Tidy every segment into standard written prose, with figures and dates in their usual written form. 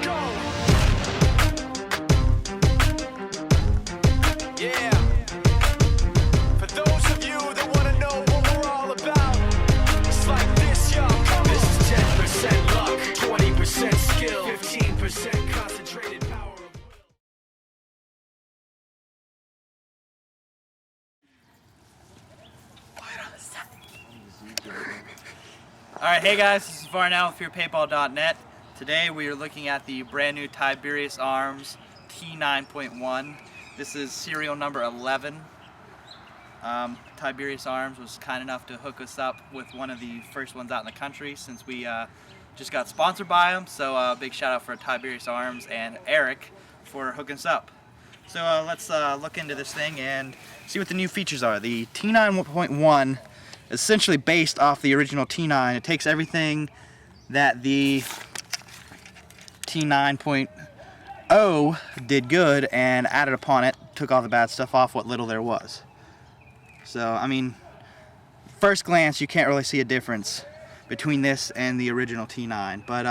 go. Yeah. For those of you that want to know what we're all about, it's like this, y'all. This is 10% luck, 20% skill, 15% concentrated power of will. Alright, hey guys, this is f.e.a.r now with Paintball.net. Today we are looking at the brand new Tiberius Arms T9.1. This is serial number 11. Tiberius Arms was kind enough to hook us up with one of the first ones out in the country since we just got sponsored by them. So big shout out for Tiberius Arms and Eric for hooking us up. So let's look into this thing and see what the new features are. The T9.1 is essentially based off the original T9. It takes everything that the T9.0 did good and added upon it, took all the bad stuff off, what little there was. So, I mean, first glance you can't really see a difference between this and the original T9, but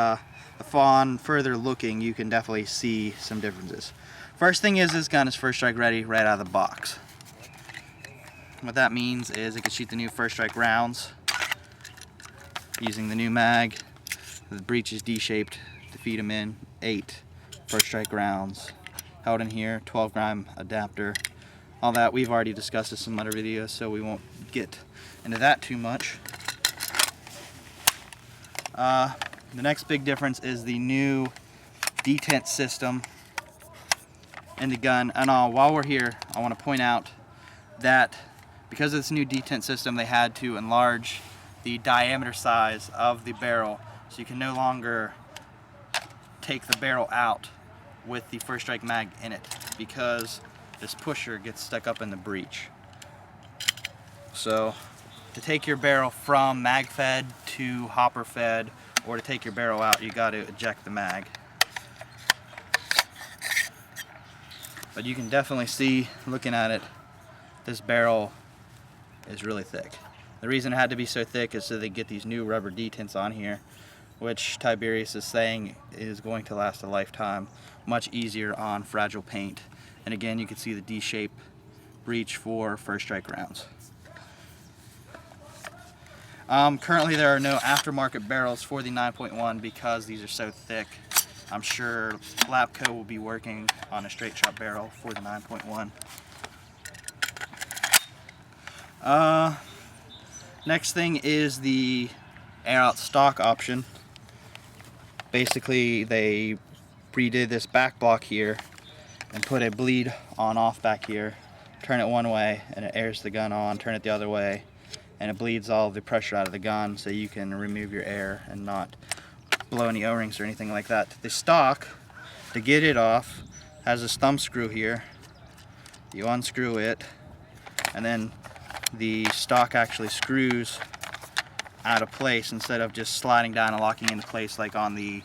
upon further looking you can definitely see some differences. First thing is, this gun is first strike ready right out of the box. What that means is it can shoot the new first strike rounds using the new mag. The breech is D-shaped to feed them in. 8 first strike rounds held in here, 12 gram adapter. All that we've already discussed in some other videos, so we won't get into that too much. The next big difference is the new detent system in the gun. And while we're here, I want to point out that because of this new detent system, they had to enlarge the diameter size of the barrel, so you can no longer take the barrel out with the first strike mag in it because this pusher gets stuck up in the breech. So to take your barrel from mag fed to hopper fed, or to take your barrel out, you got to eject the mag. But you can definitely see, looking at it, this barrel is really thick. The reason it had to be so thick is so they get these new rubber detents on here, which Tiberius is saying is going to last a lifetime, much easier on fragile paint. And again, you can see the D-shape breech for first strike rounds. Currently there are no aftermarket barrels for the 9.1 because these are so thick. I'm sure Lapco will be working on a straight shot barrel for the 9.1. Next thing is the air out stock option. Basically they redid this back block here and put a bleed on off back here. Turn it one way and it airs the gun on, turn it the other way and it bleeds all the pressure out of the gun so you can remove your air and not blow any O-rings or anything like that. The stock, to get it off, has this thumb screw here. You unscrew it and then the stock actually screws out of place instead of just sliding down and locking into place like on the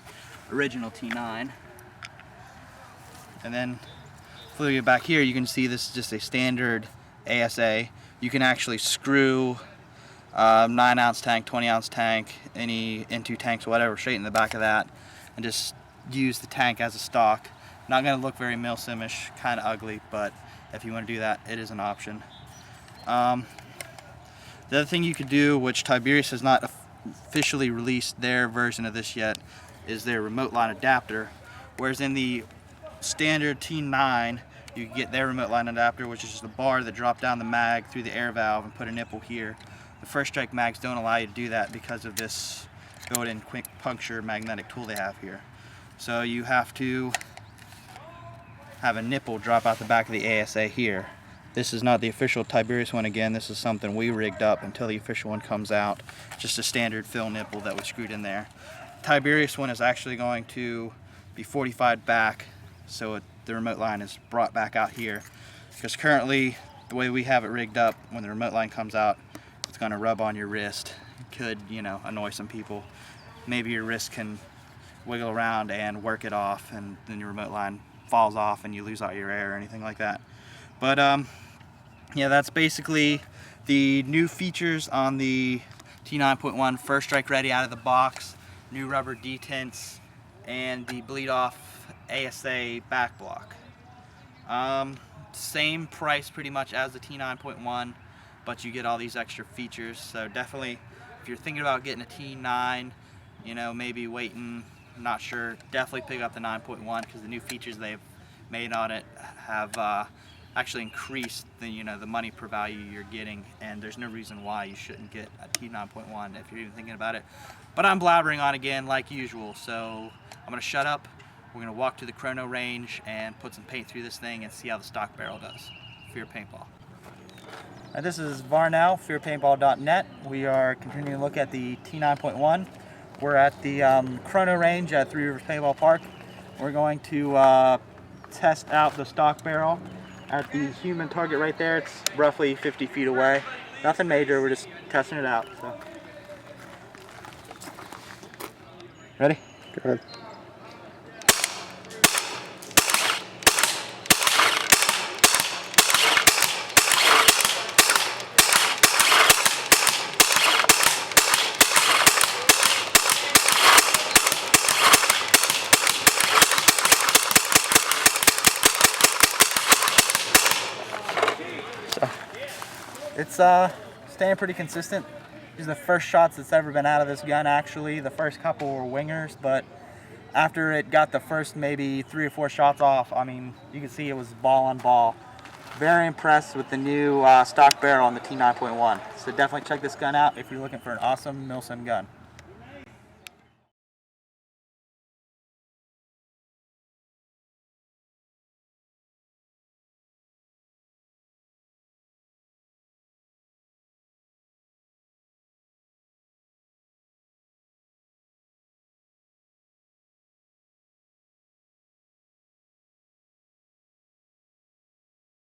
original T9. And then if we get back here, you can see this is just a standard ASA. You can actually screw 9-ounce tank, 20-ounce tank, any N2 tanks, whatever, straight in the back of that and just use the tank as a stock. Not going to look very milsimish, kind of ugly, but if you want to do that, it is an option. The other thing you could do, which Tiberius has not officially released their version of this yet, is their remote line adapter. Whereas in the standard T9, you get their remote line adapter, which is just a bar that drops down the mag through the air valve and put a nipple here. The first strike mags don't allow you to do that because of this built-in quick puncture magnetic tool they have here. So you have to have a nipple drop out the back of the ASA here. This is not the official Tiberius one again, this is something we rigged up until the official one comes out. Just a standard fill nipple that was screwed in there. Tiberius one is actually going to be 45'd back, so the remote line is brought back out here. Because currently, the way we have it rigged up, when the remote line comes out, it's going to rub on your wrist. It could, you know, annoy some people. Maybe your wrist can wiggle around and work it off, and then your remote line falls off and you lose all your air or anything like that. But yeah, that's basically the new features on the T9.1 first strike ready out of the box. New rubber detents and the bleed off ASA back block. Same price pretty much as the T9.1, but you get all these extra features. So definitely, if you're thinking about getting a T9, you know, maybe waiting, not sure, definitely pick up the 9.1 because the new features they've made on it have actually increased the, you know, the money per value you're getting, and there's no reason why you shouldn't get a T9.1 if you're even thinking about it. But I'm blabbering on again like usual, so I'm gonna shut up. We're gonna walk to the chrono range and put some paint through this thing and see how the stock barrel does. f.e.a.r. Paintball. This is f.e.a.r. now, f.e.a.rpaintball.net. We are continuing to look at the T9.1. We're at the chrono range at Three Rivers Paintball Park. We're going to test out the stock barrel at the human target right there. It's roughly 50 feet away. Nothing major, we're just testing it out. So. Ready? Go ahead. It's staying pretty consistent. These are the first shots that's ever been out of this gun actually. The first couple were wingers, but after it got the first maybe 3 or 4 shots off, I mean, you can see it was ball on ball. Very impressed with the new stock barrel on the T9.1. So definitely check this gun out if you're looking for an awesome Milsim gun.